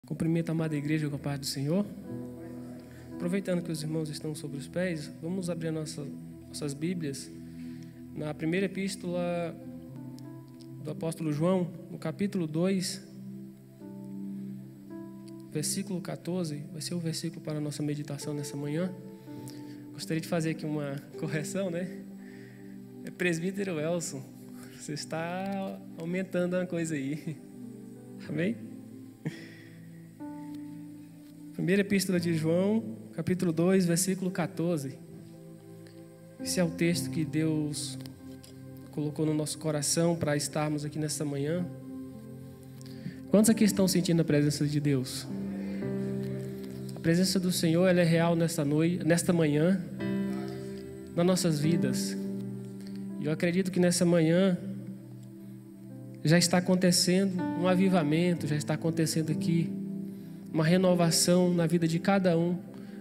Cumprimento a amada igreja com a paz do Senhor. Aproveitando que os irmãos estão sobre os pés, vamos abrir nossas Bíblias na primeira epístola do apóstolo João, no capítulo 2, versículo 14, vai ser o versículo para a nossa meditação nessa manhã. Gostaria de fazer aqui uma correção, né? É presbítero Elson, você está aumentando uma coisa aí. Amém? Primeira epístola de João, capítulo 2, versículo 14. Esse é o texto que Deus colocou no nosso coração para estarmos aqui nesta manhã. Quantos aqui estão sentindo a presença de Deus? A presença do Senhor, ela é real nesta manhã, nas nossas vidas. E eu acredito que nessa manhã já está acontecendo um avivamento, já está acontecendo aqui uma renovação na vida de cada um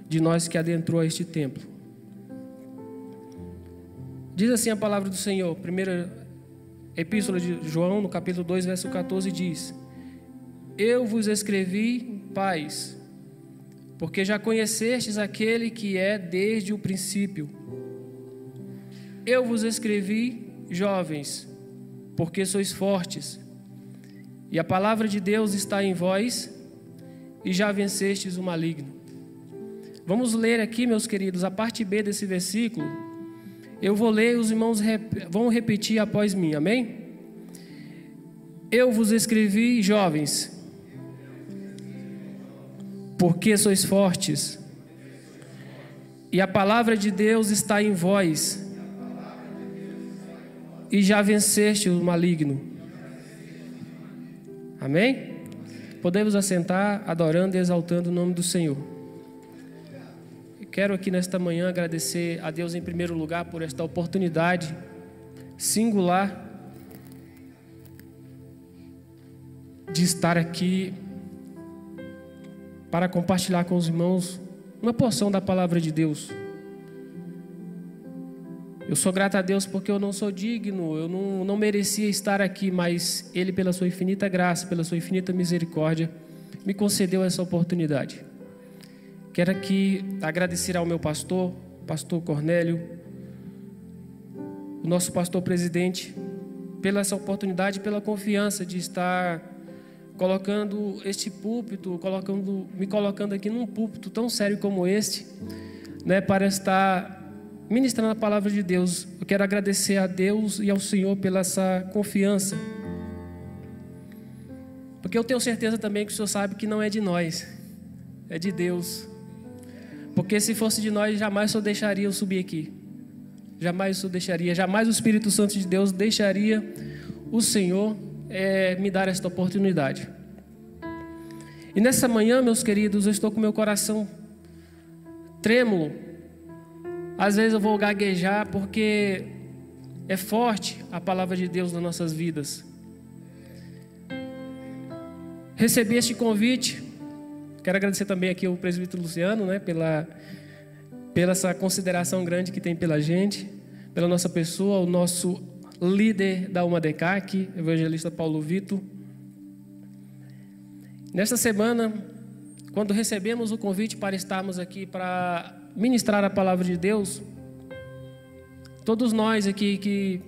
de nós que adentrou a este templo. Diz assim a palavra do Senhor, primeira epístola de João, no capítulo 2, verso 14, diz: Eu vos escrevi, pais, porque já conhecestes aquele que é desde o princípio. Eu vos escrevi, jovens, porque sois fortes, e a palavra de Deus está em vós, e já vencestes o maligno. Vamos ler aqui, meus queridos, a parte B desse versículo. Eu vou ler, os irmãos vão repetir após mim, amém? Eu vos escrevi, jovens, porque sois fortes, e a palavra de Deus está em vós, e já venceste o maligno. Amém? Podemos assentar, adorando e exaltando o nome do Senhor. Quero aqui nesta manhã agradecer a Deus em primeiro lugar por esta oportunidade singular de estar aqui para compartilhar com os irmãos uma porção da palavra de Deus. Eu sou grato a Deus porque eu não sou digno, eu não merecia estar aqui, mas Ele, pela sua infinita graça, pela sua infinita misericórdia, me concedeu essa oportunidade. Quero aqui agradecer ao meu pastor Cornélio, o nosso pastor presidente, pela essa oportunidade, pela confiança de estar colocando este púlpito, me colocando aqui num púlpito tão sério como este, né, para estar ministrando a palavra de Deus. Eu quero agradecer a Deus e ao Senhor pela essa confiança, porque eu tenho certeza também que o Senhor sabe que não é de nós, é de Deus. Porque se fosse de nós, jamais o Senhor deixaria eu subir aqui, jamais o Senhor deixaria, jamais o Espírito Santo de Deus deixaria o Senhor me dar esta oportunidade. E nessa manhã, meus queridos, eu estou com meu coração trêmulo. Às vezes eu vou gaguejar porque é forte a palavra de Deus nas nossas vidas. Recebi este convite. Quero agradecer também aqui ao presbítero Luciano, né, pela essa consideração grande que tem pela gente, pela nossa pessoa, o nosso líder da UMADECAC, evangelista Paulo Vitor. Nesta semana, quando recebemos o convite para estarmos aqui para ministrar a palavra de Deus, todos nós aqui que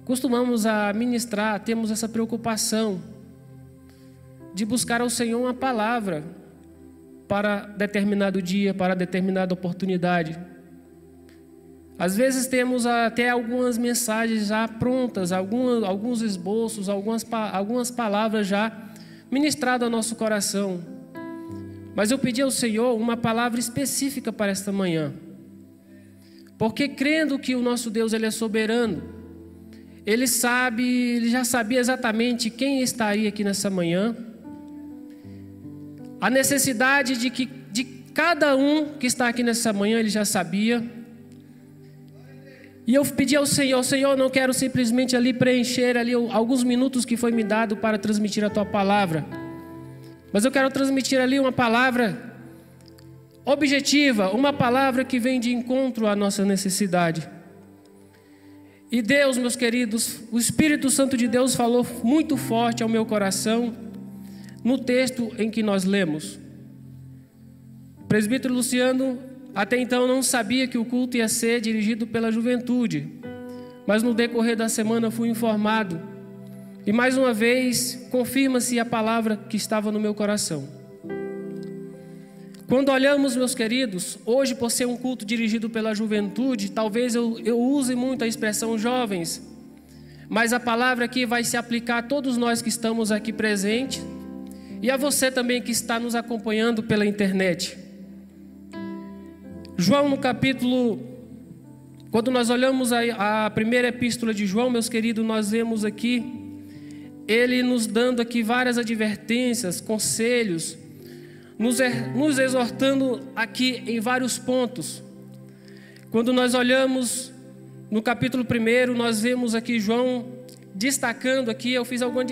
costumamos a ministrar, temos essa preocupação de buscar ao Senhor uma palavra para determinado dia, para determinada oportunidade. Às vezes temos até algumas mensagens já prontas, alguns esboços, algumas palavras já ministradas ao nosso coração. Mas eu pedi ao Senhor uma palavra específica para esta manhã, porque crendo que o nosso Deus, Ele é soberano, Ele já sabia exatamente quem estaria aqui nessa manhã, a necessidade de cada um que está aqui nessa manhã, Ele já sabia. E eu pedi ao Senhor: Senhor, não quero simplesmente ali preencher ali alguns minutos que foi me dado para transmitir a Tua palavra, mas eu quero transmitir ali uma palavra objetiva, uma palavra que vem de encontro à nossa necessidade. E Deus, meus queridos, o Espírito Santo de Deus falou muito forte ao meu coração no texto em que nós lemos. O presbítero Luciano até então não sabia que o culto ia ser dirigido pela juventude, mas no decorrer da semana fui informado, e mais uma vez confirma-se a palavra que estava no meu coração. Quando olhamos, meus queridos, hoje por ser um culto dirigido pela juventude, talvez eu use muito a expressão jovens, mas a palavra aqui vai se aplicar a todos nós que estamos aqui presentes e a você também que está nos acompanhando pela internet. João no capítulo, quando nós olhamos a primeira epístola de João, meus queridos, nós vemos aqui ele nos dando aqui várias advertências, conselhos, nos exortando aqui em vários pontos. Quando nós olhamos no capítulo 1, nós vemos aqui João destacando aqui, eu fiz algumas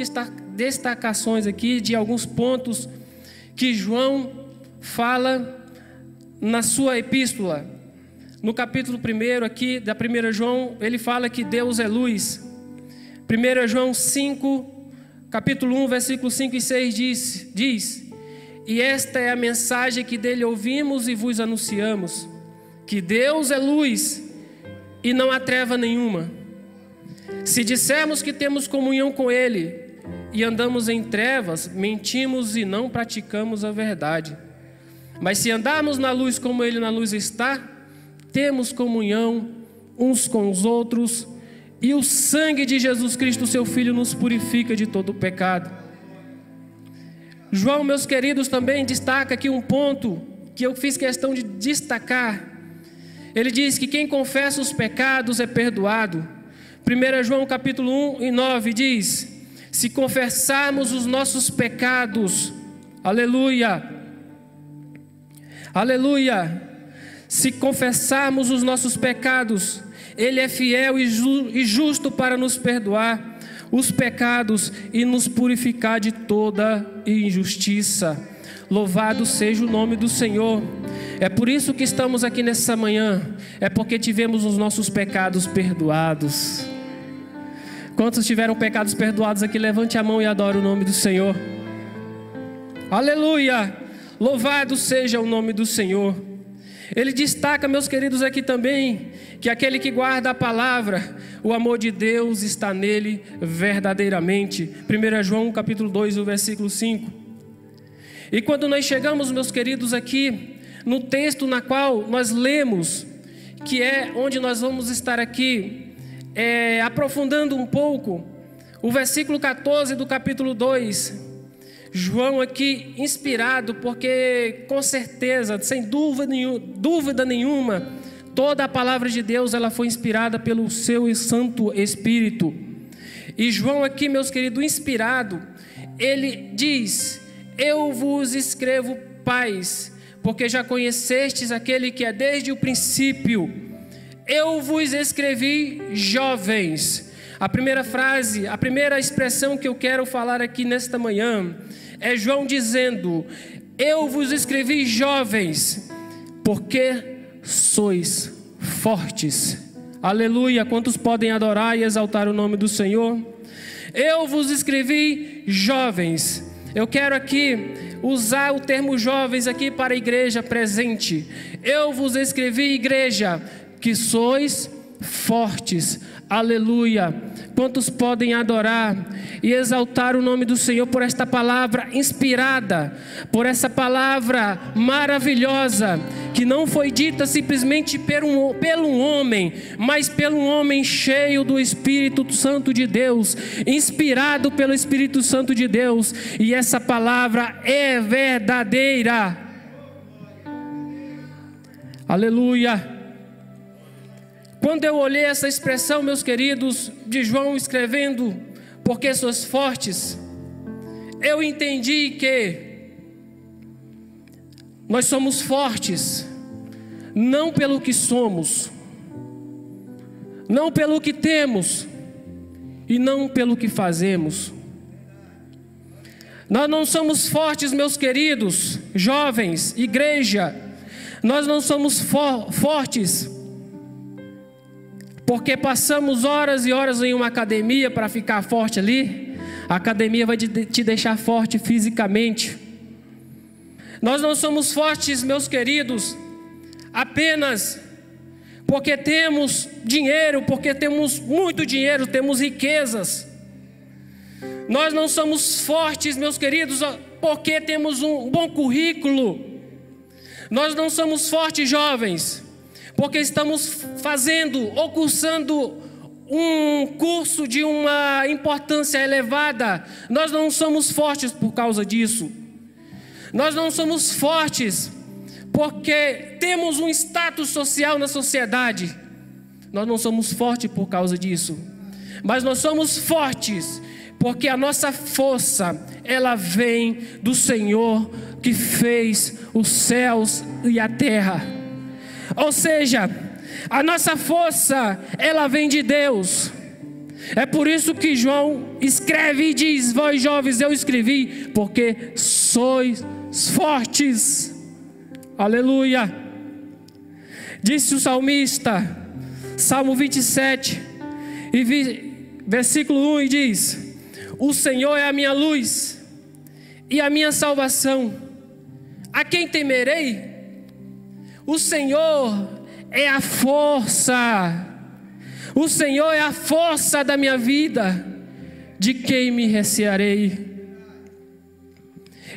destacações aqui de alguns pontos que João fala na sua epístola. No capítulo 1 aqui, da 1 João, ele fala que Deus é luz. 1 João 5, capítulo 1, versículos 5 e 6 diz: e esta é a mensagem que dele ouvimos e vos anunciamos, que Deus é luz e não há treva nenhuma. Se dissermos que temos comunhão com ele e andamos em trevas, mentimos e não praticamos a verdade. Mas se andarmos na luz como ele na luz está, temos comunhão uns com os outros, e o sangue de Jesus Cristo, seu Filho, nos purifica de todo o pecado. João, meus queridos, também destaca aqui um ponto que eu fiz questão de destacar. Ele diz que quem confessa os pecados é perdoado. 1 João capítulo 1 e 9 diz: se confessarmos os nossos pecados, aleluia, aleluia, se confessarmos os nossos pecados, ele é fiel e justo para nos perdoar os pecados e nos purificar de toda injustiça. Louvado seja o nome do Senhor. É por isso que estamos aqui nessa manhã, é porque tivemos os nossos pecados perdoados. Quantos tiveram pecados perdoados aqui? Levante a mão e adore o nome do Senhor. Aleluia, louvado seja o nome do Senhor. Ele destaca, meus queridos, aqui também, que aquele que guarda a palavra, o amor de Deus está nele verdadeiramente. 1 João capítulo 2, o versículo 5. E quando nós chegamos, meus queridos, aqui no texto na qual nós lemos, que é onde nós vamos estar aqui aprofundando um pouco, o versículo 14 do capítulo 2, João aqui inspirado, porque com certeza, sem dúvida nenhuma, toda a palavra de Deus ela foi inspirada pelo seu Santo Espírito. E João aqui, meus queridos, inspirado, ele diz: eu vos escrevo, pais, porque já conhecestes aquele que é desde o princípio. Eu vos escrevi, jovens. A primeira frase, a primeira expressão que eu quero falar aqui nesta manhã é João dizendo: eu vos escrevi, jovens, porque sois fortes. Aleluia. Quantos podem adorar e exaltar o nome do Senhor? Eu vos escrevi, jovens. Eu quero aqui usar o termo jovens aqui para a igreja presente. Eu vos escrevi, igreja, que sois fortes. Aleluia. Quantos podem adorar e exaltar o nome do Senhor por esta palavra inspirada, por essa palavra maravilhosa, que não foi dita simplesmente pelo homem, mas pelo homem cheio do Espírito Santo de Deus, inspirado pelo Espírito Santo de Deus. E essa palavra é verdadeira. Aleluia. Quando eu olhei essa expressão, meus queridos, de João escrevendo, porque sois fortes, eu entendi que nós somos fortes, não pelo que somos, não pelo que temos, e não pelo que fazemos. Nós não somos fortes, meus queridos, jovens, igreja, nós não somos fortes porque passamos horas e horas em uma academia para ficar forte ali. A academia vai te deixar forte fisicamente. Nós não somos fortes, meus queridos, apenas porque temos dinheiro, porque temos muito dinheiro, temos riquezas. Nós não somos fortes, meus queridos, porque temos um bom currículo. Nós não somos fortes, jovens, porque estamos fazendo ou cursando um curso de uma importância elevada. Nós não somos fortes por causa disso. Nós não somos fortes porque temos um status social na sociedade. Nós não somos fortes por causa disso. Mas nós somos fortes porque a nossa força, ela vem do Senhor que fez os céus e a terra. Ou seja, a nossa força, ela vem de Deus. É por isso que João escreve e diz: vós jovens, eu escrevi porque sois fortes. Aleluia. Disse o salmista, Salmo 27 versículo 1, e diz: o Senhor é a minha luz e a minha salvação, a quem temerei? O Senhor é a força, o Senhor é a força da minha vida, de quem me recearei?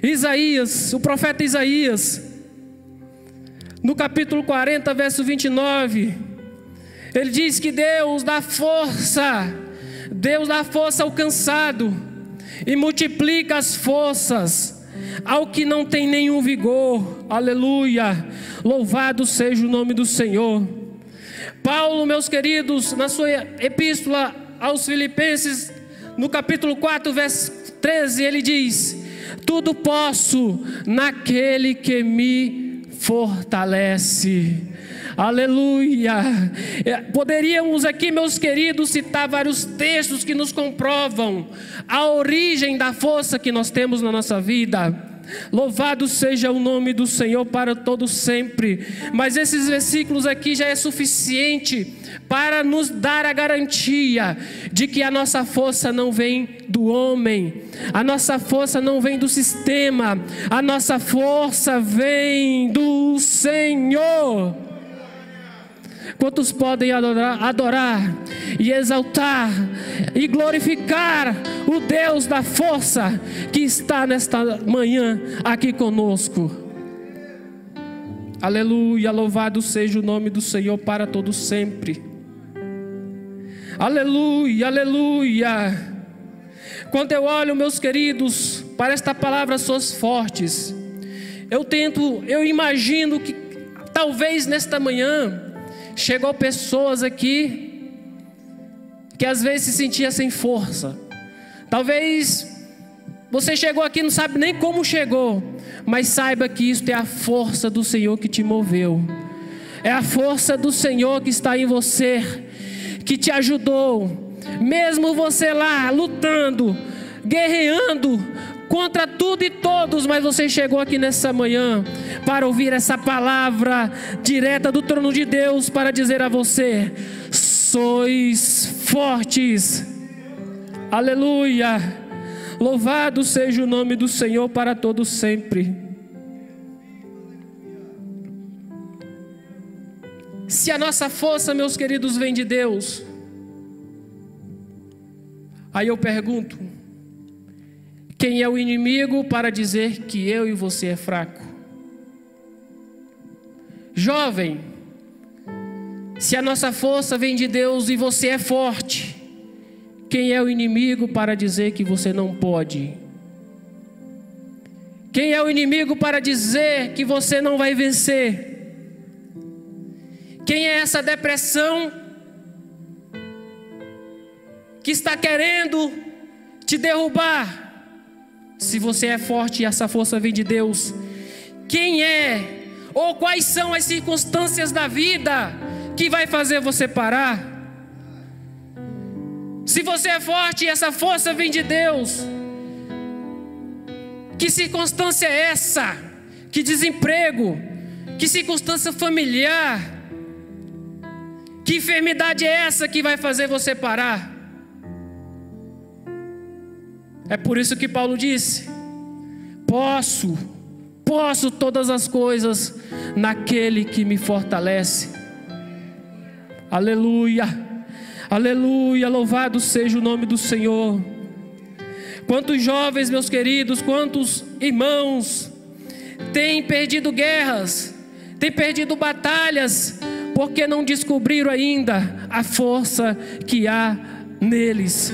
Isaías, o profeta Isaías, no capítulo 40, verso 29, ele diz que Deus dá força ao cansado e multiplica as forças ao que não tem nenhum vigor. Aleluia, louvado seja o nome do Senhor. Paulo, meus queridos, na sua epístola aos Filipenses, no capítulo 4, verso 13, ele diz: tudo posso naquele que me fortalece. Aleluia. Poderíamos aqui, meus queridos, citar vários textos que nos comprovam a origem da força que nós temos na nossa vida. Louvado seja o nome do Senhor para todo sempre. Mas esses versículos aqui já é suficiente para nos dar a garantia de que a nossa força não vem do homem, a nossa força não vem do sistema, a nossa força vem do Senhor. Quantos podem adorar e exaltar e glorificar o Deus da força que está nesta manhã aqui conosco? Aleluia, louvado seja o nome do Senhor para todo sempre. Aleluia, aleluia. Quando eu olho, meus queridos, para esta palavra sois fortes, eu imagino que talvez nesta manhã chegou pessoas aqui que às vezes se sentia sem força. Talvez você chegou aqui e não sabe nem como chegou, mas saiba que isso é a força do Senhor que te moveu. É a força do Senhor que está em você, que te ajudou. Mesmo você lá lutando, guerreando contra tudo e todos, mas você chegou aqui nessa manhã para ouvir essa palavra direta do trono de Deus para dizer a você: sois fortes. Aleluia, louvado seja o nome do Senhor para todo sempre. Se a nossa força, meus queridos, vem de Deus, aí eu pergunto: quem é o inimigo para dizer que eu e você é fraco? Jovem, se a nossa força vem de Deus e você é forte, quem é o inimigo para dizer que você não pode? Quem é o inimigo para dizer que você não vai vencer? Quem é essa depressão que está querendo te derrubar? Se você é forte e essa força vem de Deus, quem é ou quais são as circunstâncias da vida que vai fazer você parar? Se você é forte e essa força vem de Deus, que circunstância é essa? Que desemprego? Que circunstância familiar? Que enfermidade é essa que vai fazer você parar? É por isso que Paulo disse: posso todas as coisas naquele que me fortalece. Aleluia, aleluia, louvado seja o nome do Senhor. Quantos jovens, meus queridos, quantos irmãos têm perdido guerras, têm perdido batalhas, porque não descobriram ainda a força que há neles.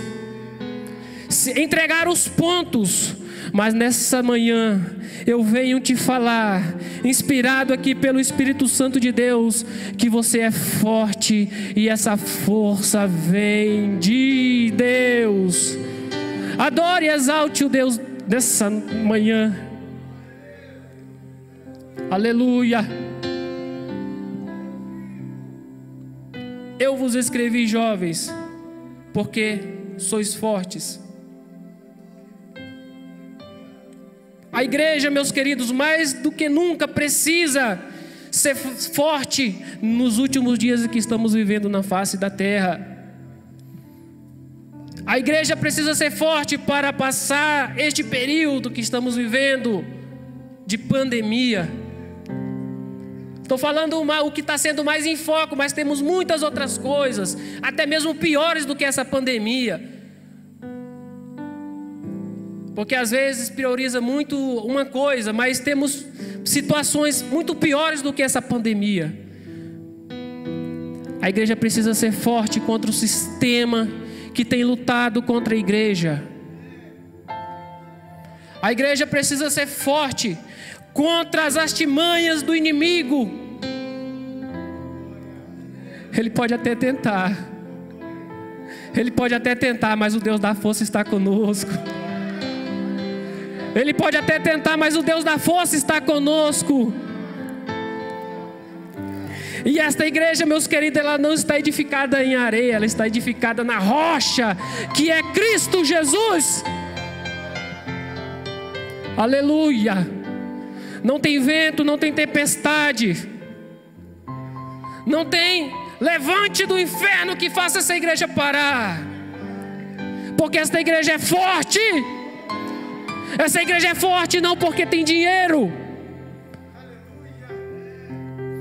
Entregaram os pontos, mas nessa manhã eu venho te falar, inspirado aqui pelo Espírito Santo de Deus, que você é forte e essa força vem de Deus. Adore e exalte o Deus dessa manhã. Aleluia. Eu vos escrevi, jovens, porque sois fortes. A igreja, meus queridos, mais do que nunca precisa ser forte nos últimos dias que estamos vivendo na face da terra. A igreja precisa ser forte para passar este período que estamos vivendo de pandemia. Estou falando o que está sendo mais em foco, mas temos muitas outras coisas, até mesmo piores do que essa pandemia. Porque às vezes prioriza muito uma coisa, mas temos situações muito piores do que essa pandemia. A igreja precisa ser forte contra o sistema que tem lutado contra a igreja. A igreja precisa ser forte contra as artimanhas do inimigo. Ele pode até tentar, mas o Deus da força está conosco. Ele pode até tentar, mas o Deus da força está conosco. E esta igreja, meus queridos, ela não está edificada em areia, ela está edificada na rocha, que é Cristo Jesus. Aleluia. Não tem vento, não tem tempestade, não tem levante do inferno que faça essa igreja parar, porque esta igreja é forte. Essa igreja é forte não porque tem dinheiro,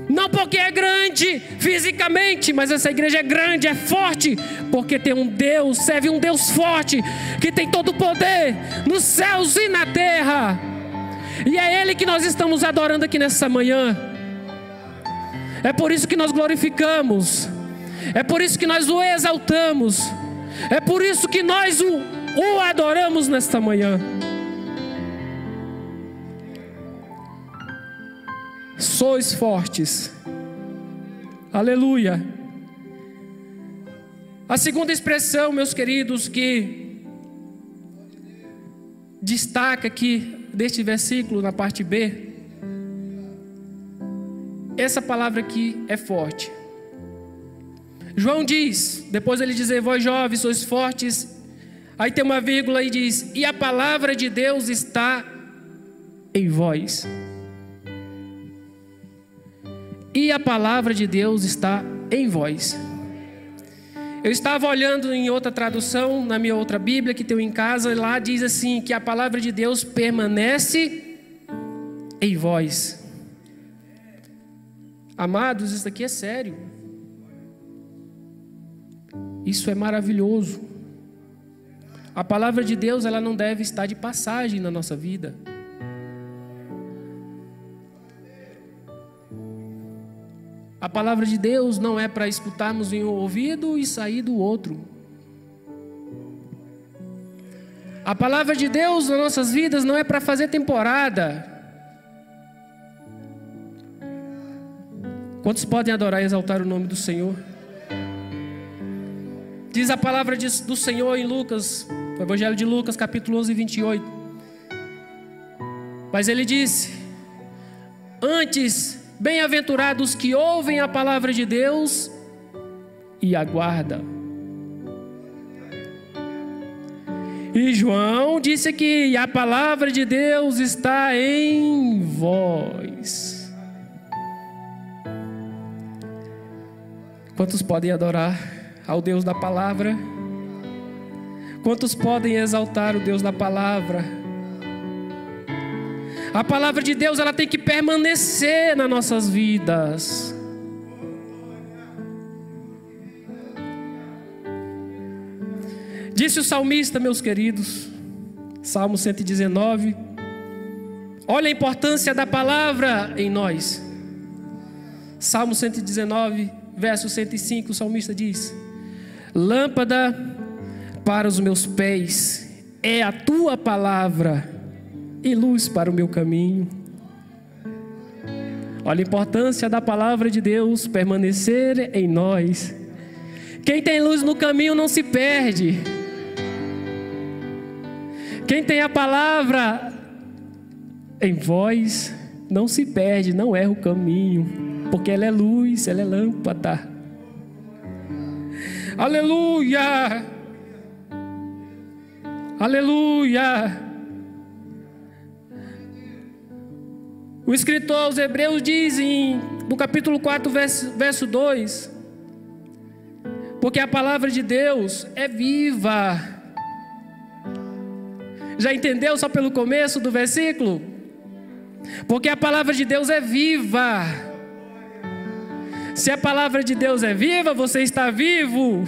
não porque é grande fisicamente, mas essa igreja é grande, é forte, porque tem um Deus, serve um Deus forte, que tem todo o poder nos céus e na terra. E é Ele que nós estamos adorando aqui nessa manhã. É por isso que nós glorificamos, é por isso que nós o exaltamos, é por isso que nós o adoramos nesta manhã. Sois fortes. Aleluia. A segunda expressão, meus queridos, que destaca aqui deste versículo na parte B, essa palavra aqui é forte. João diz, depois ele diz: vós jovens sois fortes, aí tem uma vírgula e diz: e a palavra de Deus está em vós. E a palavra de Deus está em vós. Eu estava olhando em outra tradução, na minha outra Bíblia que tenho em casa, e lá diz assim, que a palavra de Deus permanece em vós. Amados, isso aqui é sério. Isso é maravilhoso. A palavra de Deus, ela não deve estar de passagem na nossa vida. A palavra de Deus não é para escutarmos em um ouvido e sair do outro. A palavra de Deus nas nossas vidas não é para fazer temporada. Quantos podem adorar e exaltar o nome do Senhor? Diz a palavra do Senhor em Lucas, no Evangelho de Lucas, capítulo 11, 28. Mas ele disse: antes, bem-aventurados que ouvem a palavra de Deus e aguardam. E João disse aqui: a palavra de Deus está em vós. Quantos podem adorar ao Deus da palavra? Quantos podem exaltar o Deus da palavra? A palavra de Deus, ela tem que permanecer nas nossas vidas. Disse o salmista, meus queridos, Salmo 119, olha a importância da palavra em nós. Salmo 119, verso 105, o salmista diz: lâmpada para os meus pés é a tua palavra e luz para o meu caminho. Olha a importância da palavra de Deus permanecer em nós. Quem tem luz no caminho não se perde. Quem tem a palavra em voz não se perde, não erra o caminho, porque ela é luz, ela é lâmpada. Aleluia! Aleluia! O escritor aos Hebreus diz no capítulo 4, verso 2: porque a palavra de Deus é viva. Já entendeu só pelo começo do versículo? Porque a palavra de Deus é viva. Se a palavra de Deus é viva, você está vivo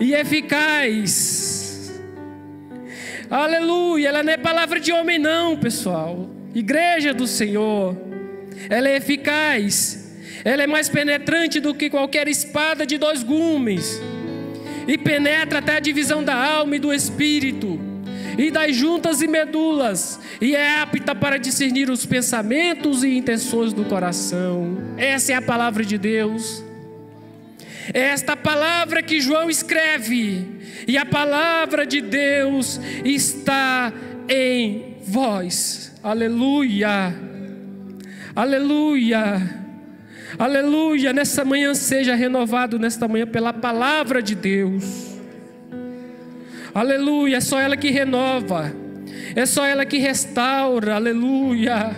e eficaz. Aleluia! Ela não é palavra de homem não, pessoal. Igreja do Senhor, ela é eficaz, ela é mais penetrante do que qualquer espada de 2 gumes, e penetra até a divisão da alma e do espírito, e das juntas e medulas, e é apta para discernir os pensamentos e intenções do coração. Essa é a palavra de Deus. É esta palavra que João escreve, e a palavra de Deus está em vós. Aleluia, aleluia, aleluia. Nessa manhã seja renovado, nesta manhã, pela palavra de Deus. Aleluia, é só ela que renova, é só ela que restaura. Aleluia.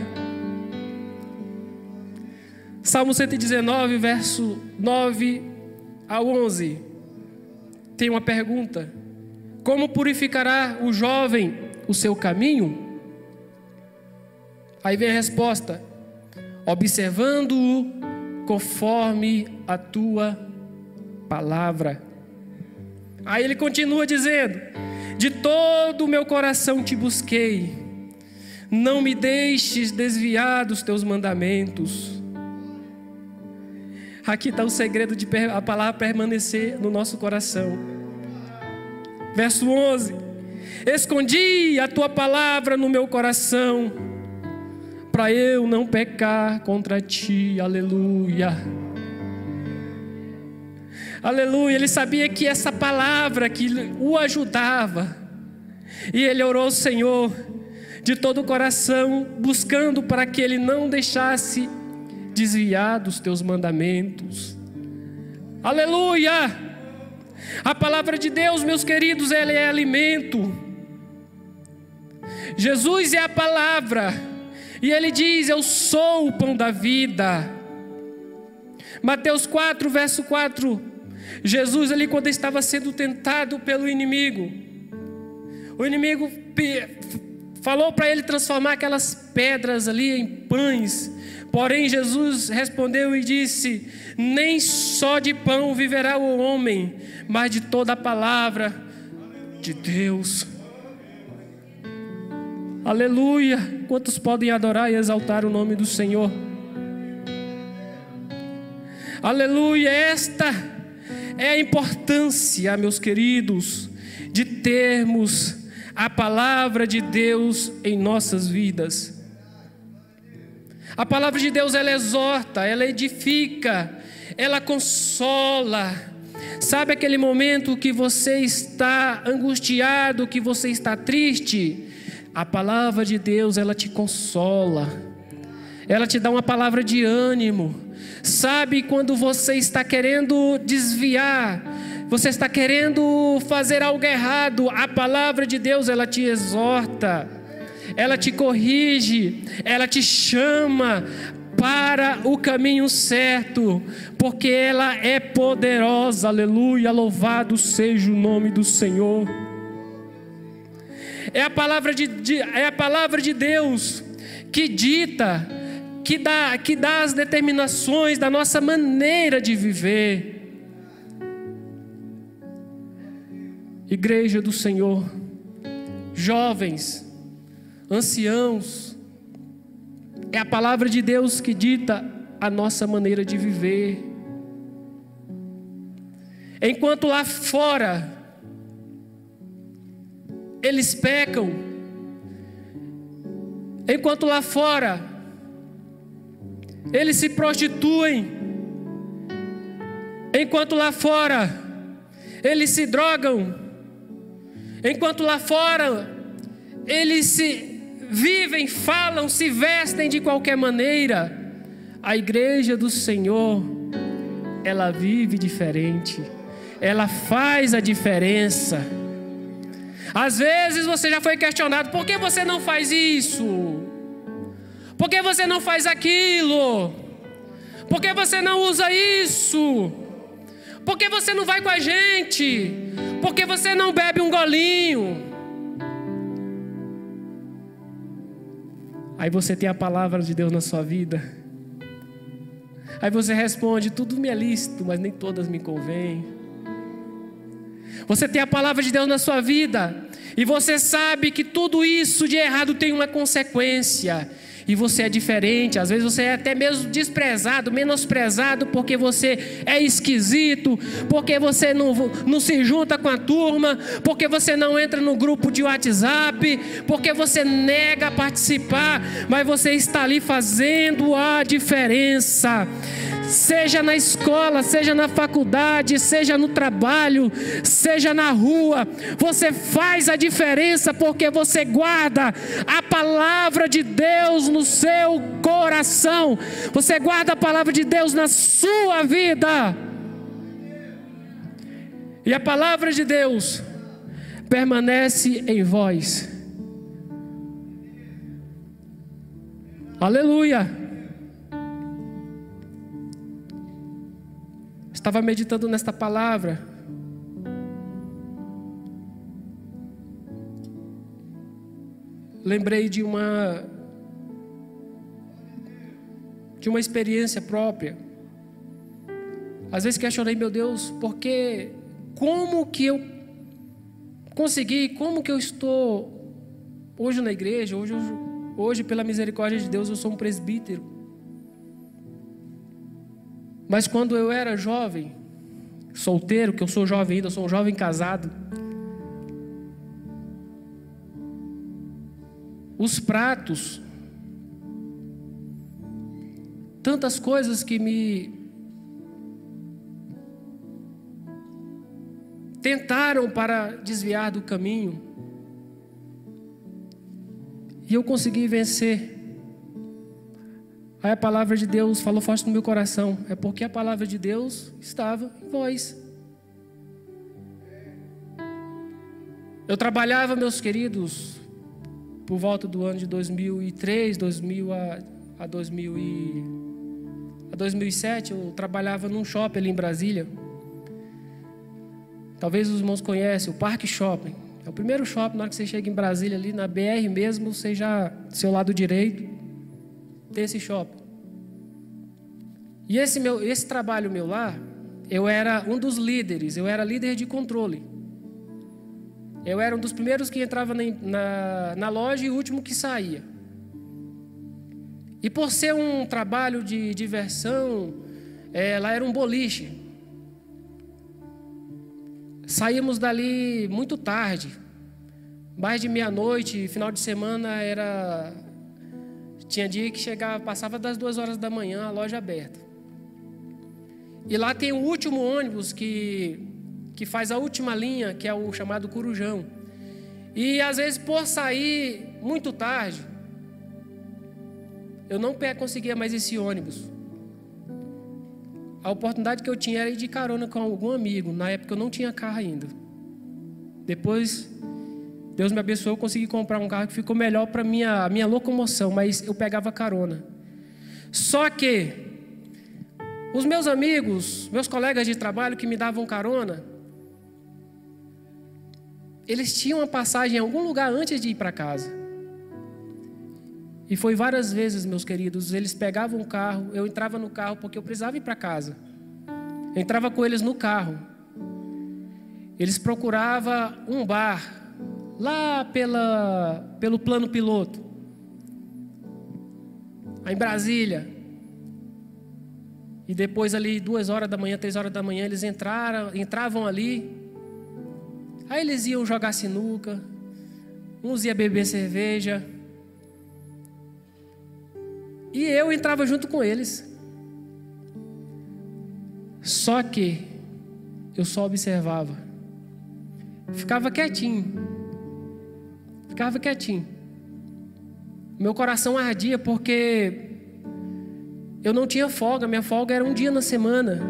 Salmo 119, verso 9 a 11. Tem uma pergunta: como purificará o jovem o seu caminho? Aí vem a resposta: observando-o conforme a tua palavra. Aí ele continua dizendo: de todo o meu coração te busquei, não me deixes desviar dos teus mandamentos. Aqui está o segredo de a palavra permanecer no nosso coração. Verso 11: escondi a tua palavra no meu coração, para eu não pecar contra ti. Aleluia, aleluia. Ele sabia que essa palavra que o ajudava, e ele orou ao Senhor de todo o coração, buscando para que ele não deixasse desviar dos teus mandamentos. Aleluia. A palavra de Deus, meus queridos, ela é alimento. Jesus é a palavra, e ele diz: eu sou o pão da vida. Mateus 4, verso 4. Jesus ali, quando estava sendo tentado pelo inimigo, o inimigo falou para ele transformar aquelas pedras ali em pães. Porém Jesus respondeu e disse: nem só de pão viverá o homem, mas de toda a palavra de Deus. Aleluia. Quantos podem adorar e exaltar o nome do Senhor? Aleluia. Esta é a importância, meus queridos, de termos a palavra de Deus em nossas vidas. A palavra de Deus, ela exorta, ela edifica, ela consola. Sabe aquele momento que você está angustiado, que você está triste? A palavra de Deus, ela te consola, ela te dá uma palavra de ânimo. Sabe quando você está querendo desviar, você está querendo fazer algo errado, a palavra de Deus, ela te exorta, ela te corrige, ela te chama para o caminho certo, porque ela é poderosa. Aleluia, louvado seja o nome do Senhor. É a palavra de Deus que dita, que dá as determinações da nossa maneira de viver. Igreja do Senhor, jovens, anciãos, é a palavra de Deus que dita a nossa maneira de viver. Enquanto lá fora eles pecam, enquanto lá fora eles se prostituem, enquanto lá fora eles se drogam, enquanto lá fora eles se vivem, falam, se vestem de qualquer maneira, a igreja do Senhor, ela vive diferente, ela faz a diferença. Às vezes você já foi questionado: por que você não faz isso? Por que você não faz aquilo? Por que você não usa isso? Por que você não vai com a gente? Por que você não bebe um golinho? Aí você tem a palavra de Deus na sua vida. Aí você responde: tudo me é lícito, mas nem todas me convêm. Você tem a palavra de Deus na sua vida, e você sabe que tudo isso de errado tem uma consequência. E você é diferente, às vezes você é até mesmo desprezado, menosprezado, porque você é esquisito, porque você não se junta com a turma, porque você não entra no grupo de WhatsApp, porque você nega participar, mas você está ali fazendo a diferença. Seja na escola, seja na faculdade, seja no trabalho, seja na rua, você faz a diferença porque você guarda a palavra de Deus no seu coração, você guarda a palavra de Deus na sua vida, e a palavra de Deus permanece em vós. Aleluia. Estava meditando nesta palavra. Lembrei de uma experiência própria. Às vezes questionei: meu Deus, porque como que eu consegui, como que eu estou hoje na igreja, hoje pela misericórdia de Deus eu sou um presbítero. Mas quando eu era jovem, solteiro, que eu sou jovem ainda, eu sou um jovem casado, os pratos, tantas coisas que me tentaram para desviar do caminho, e eu consegui vencer. Aí a palavra de Deus falou forte no meu coração: é porque a palavra de Deus estava em vós. Eu trabalhava, meus queridos, por volta do ano de 2003, 2007, eu trabalhava num shopping ali em Brasília. Talvez os irmãos conhecem, o Parque Shopping. É o primeiro shopping, na hora que você chega em Brasília, ali na BR mesmo, você já, do seu lado direito, tem esse shopping. E esse trabalho meu lá, eu era um dos líderes, eu era líder de controle. Eu era um dos primeiros que entrava na loja e o último que saía. E por ser um trabalho de diversão, lá era um boliche. Saímos dali muito tarde, mais de meia-noite, final de semana tinha dia que passava das 2 horas da manhã, a loja aberta. E lá tem o último ônibus que faz a última linha, que é o chamado Corujão. E às vezes, por sair muito tarde, eu não conseguia mais esse ônibus. A oportunidade que eu tinha era ir de carona com algum amigo. Na época eu não tinha carro ainda. Depois, Deus me abençoou, eu consegui comprar um carro que ficou melhor para minha locomoção, mas eu pegava carona. Só que os meus amigos, meus colegas de trabalho que me davam carona, eles tinham uma passagem em algum lugar antes de ir para casa. E foi várias vezes, meus queridos, eles pegavam o carro, eu entrava no carro porque eu precisava ir para casa. Eu entrava com eles no carro. Eles procuravam um bar lá pelo plano piloto, aí em Brasília. E depois ali 2 horas da manhã, 3 horas da manhã, eles entravam ali. Aí eles iam jogar sinuca, uns iam beber cerveja. E eu entrava junto com eles. Só que eu só observava. Ficava quietinho. Meu coração ardia porque eu não tinha folga. Minha folga era um dia na semana.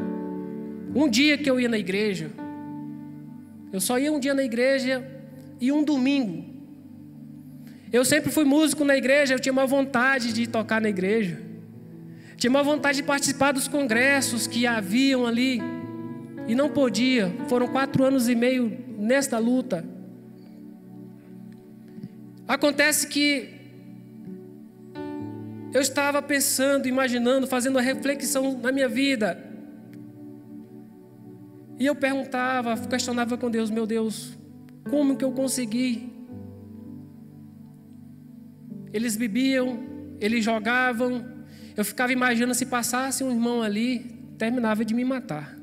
Um dia que eu ia na igreja. Eu só ia um dia na igreja e um domingo. Eu sempre fui músico na igreja, eu tinha uma vontade de tocar na igreja. Tinha uma vontade de participar dos congressos que haviam ali. E não podia. Foram 4 anos e meio nesta luta. Acontece que eu estava pensando, imaginando, fazendo uma reflexão na minha vida. E eu perguntava, questionava com Deus: meu Deus, como que eu consegui? Eles bebiam, eles jogavam. Eu ficava imaginando, se passasse um irmão ali, terminava de me matar.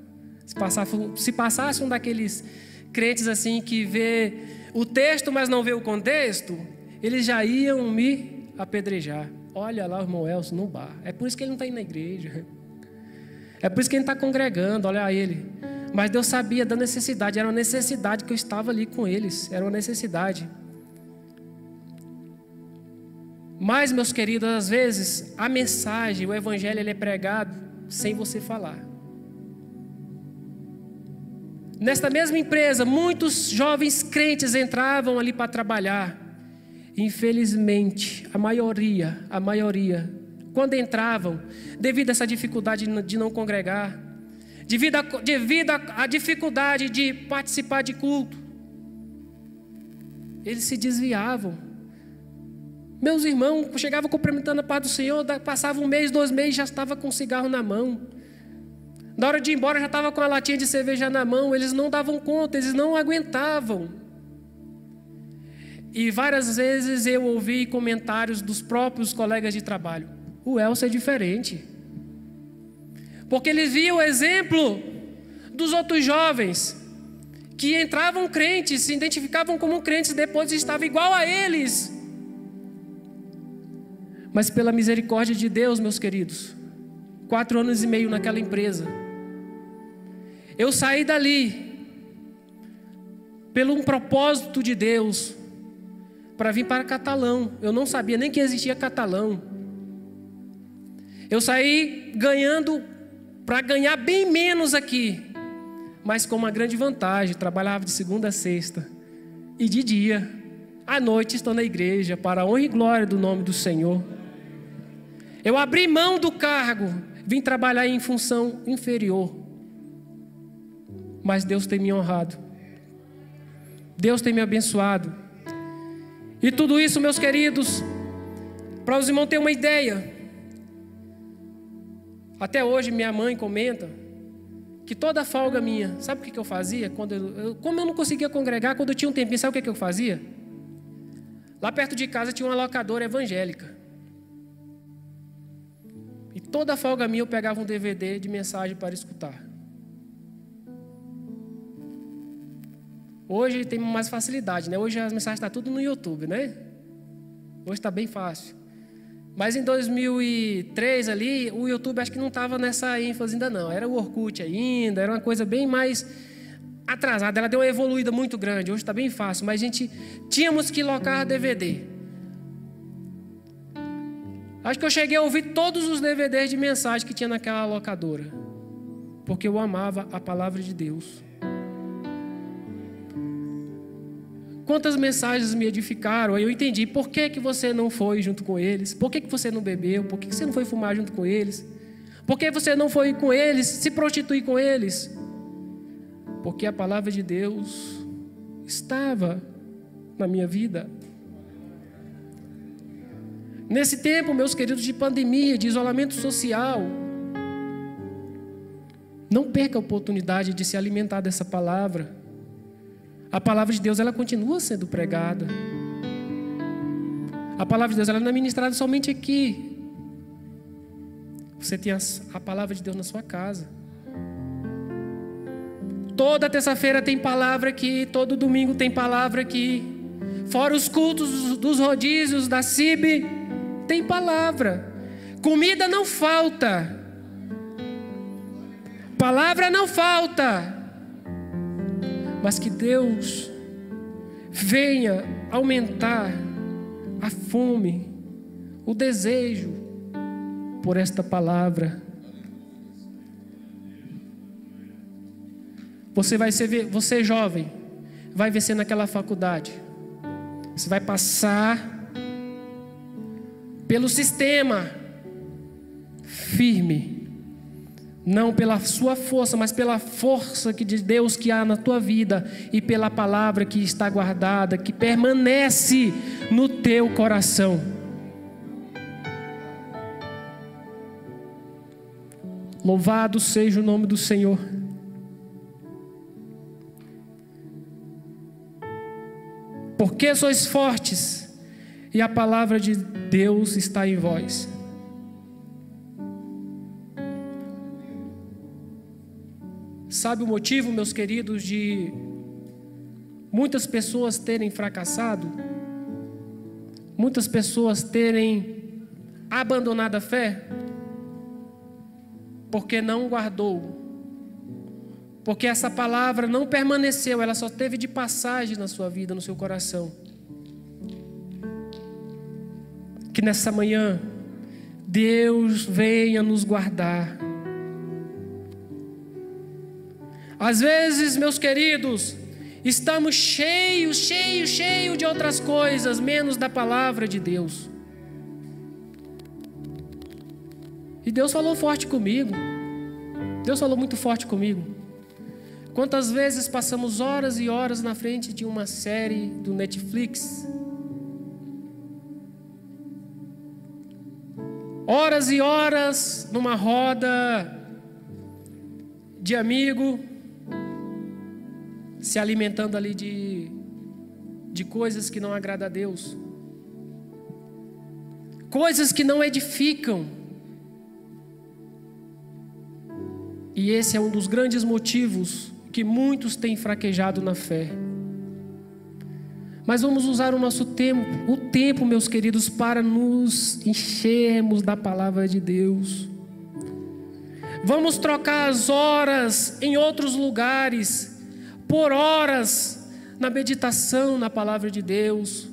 Se passasse um daqueles crentes assim que vê o texto, mas não vê o contexto, eles já iam me apedrejar. Olha lá o irmão Elcio no bar. É por isso que ele não está indo na igreja. É por isso que ele não está congregando, olha ele. Mas Deus sabia da necessidade. Era uma necessidade que eu estava ali com eles. Era uma necessidade. Mas, meus queridos, às vezes a mensagem, o evangelho, ele é pregado sem você falar. Nesta mesma empresa, muitos jovens crentes entravam ali para trabalhar. Infelizmente, a maioria, quando entravam, devido a essa dificuldade de não congregar, devido à dificuldade de participar de culto, eles se desviavam. Meus irmãos chegavam cumprimentando a paz do Senhor, passava 1 mês, 2 meses, já estava com um cigarro na mão. Na hora de ir embora, já estava com a latinha de cerveja na mão. Eles não davam conta, eles não aguentavam. E várias vezes eu ouvi comentários dos próprios colegas de trabalho: o Elcio é diferente. Porque eles viam o exemplo dos outros jovens que entravam crentes, se identificavam como crentes, depois estavam igual a eles. Mas pela misericórdia de Deus, meus queridos, 4 anos e meio naquela empresa, eu saí dali pelo um propósito de Deus para vir para Catalão. Eu não sabia nem que existia Catalão. Eu saí ganhando, para ganhar bem menos aqui, mas com uma grande vantagem. Trabalhava de segunda a sexta e de dia. À noite estou na igreja, para a honra e glória do nome do Senhor. Eu abri mão do cargo, vim trabalhar em função inferior. Mas Deus tem me honrado. Deus tem me abençoado. E tudo isso, meus queridos, para os irmãos terem uma ideia. Até hoje minha mãe comenta que toda folga minha, sabe o que eu fazia? Como eu não conseguia congregar, quando eu tinha um tempinho, sabe o que eu fazia? Lá perto de casa tinha uma locadora evangélica. E toda folga minha eu pegava um DVD de mensagem para escutar. Hoje tem mais facilidade, né? Hoje as mensagens estão tudo no YouTube, né? Hoje está bem fácil. Mas em 2003 ali, o YouTube acho que não estava nessa ênfase ainda não. Era o Orkut ainda, era uma coisa bem mais atrasada. Ela deu uma evoluída muito grande. Hoje está bem fácil, mas a gente tínhamos que locar DVD. Acho que eu cheguei a ouvir todos os DVDs de mensagem que tinha naquela locadora, porque eu amava a palavra de Deus. Quantas mensagens me edificaram. Aí eu entendi por que você não foi junto com eles, por que você não bebeu, por que você não foi fumar junto com eles, por que você não foi com eles, se prostituir com eles. Porque a palavra de Deus estava na minha vida. Nesse tempo, meus queridos, de pandemia, de isolamento social, não perca a oportunidade de se alimentar dessa palavra. A palavra de Deus, ela continua sendo pregada. A palavra de Deus, ela não é ministrada somente aqui. Você tem a palavra de Deus na sua casa. Toda terça-feira tem palavra aqui, todo domingo tem palavra aqui. Fora os cultos dos rodízios, da CIB, tem palavra. Comida não falta. Palavra não falta. Mas que Deus venha aumentar a fome, o desejo por esta palavra. Você jovem, vai vencer naquela faculdade. Você vai passar pelo sistema firme. Não pela sua força, mas pela força de Deus que há na tua vida e pela palavra que está guardada, que permanece no teu coração. Louvado seja o nome do Senhor. Porque sois fortes e a palavra de Deus está em vós. Sabe o motivo, meus queridos, de muitas pessoas terem fracassado? Muitas pessoas terem abandonado a fé? Porque não guardou. Porque essa palavra não permaneceu, ela só teve de passagem na sua vida, no seu coração. Que nessa manhã, Deus venha nos guardar. Às vezes, meus queridos, estamos cheios de outras coisas, menos da palavra de Deus. E Deus falou forte comigo. Deus falou muito forte comigo. Quantas vezes passamos horas e horas na frente de uma série do Netflix? Horas e horas numa roda de amigo, se alimentando ali de coisas que não agradam a Deus, coisas que não edificam. E esse é um dos grandes motivos que muitos têm fraquejado na fé. Mas vamos usar o nosso tempo, meus queridos, para nos enchermos da palavra de Deus. Vamos trocar as horas em outros lugares por horas na meditação na palavra de Deus.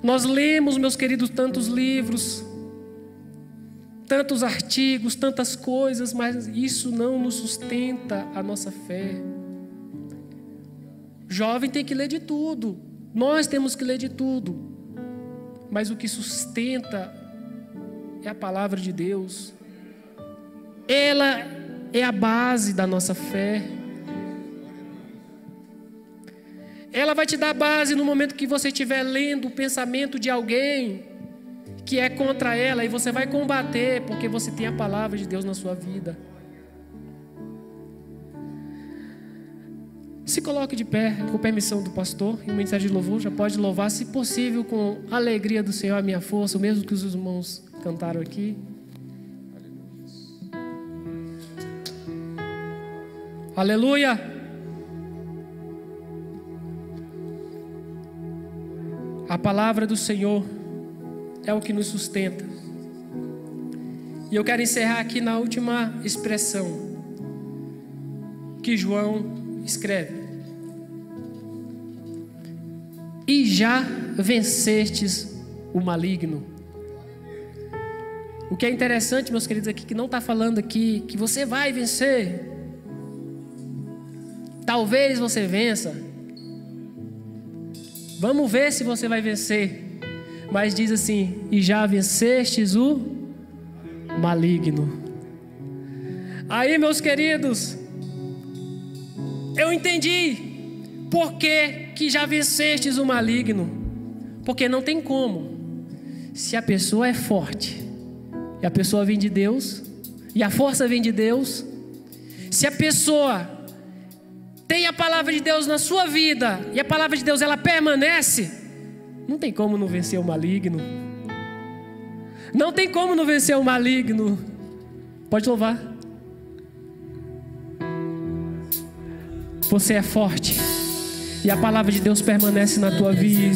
Nós lemos, meus queridos, tantos livros, tantos artigos, tantas coisas, mas isso não nos sustenta a nossa fé. Jovem tem que ler de tudo, nós temos que ler de tudo, mas o que sustenta é a palavra de Deus. Ela é a base da nossa fé. Ela vai te dar base no momento que você estiver lendo o pensamento de alguém que é contra ela, e você vai combater, porque você tem a palavra de Deus na sua vida. Se coloque de pé, com permissão do pastor, e o mensagem de louvor já pode louvar, se possível, com a alegria do Senhor, a minha força, o mesmo que os irmãos cantaram aqui. Aleluia! A palavra do Senhor é o que nos sustenta. E eu quero encerrar aqui na última expressão que João escreve: e já vencestes o maligno. O que é interessante, meus queridos, aqui que não está falando aqui que você vai vencer. Talvez você vença, Vamos ver se você vai vencer. Mas diz assim: e já vencestes o maligno. Aí, meus queridos, eu entendi por que já vencestes o maligno. Porque não tem como. Se a pessoa é forte, e a pessoa vem de Deus, e a força vem de Deus, se a pessoa tem a palavra de Deus na sua vida, e a palavra de Deus ela permanece, não tem como não vencer o maligno. Não tem como não vencer o maligno. Pode louvar. Você é forte, e a palavra de Deus permanece na tua vida.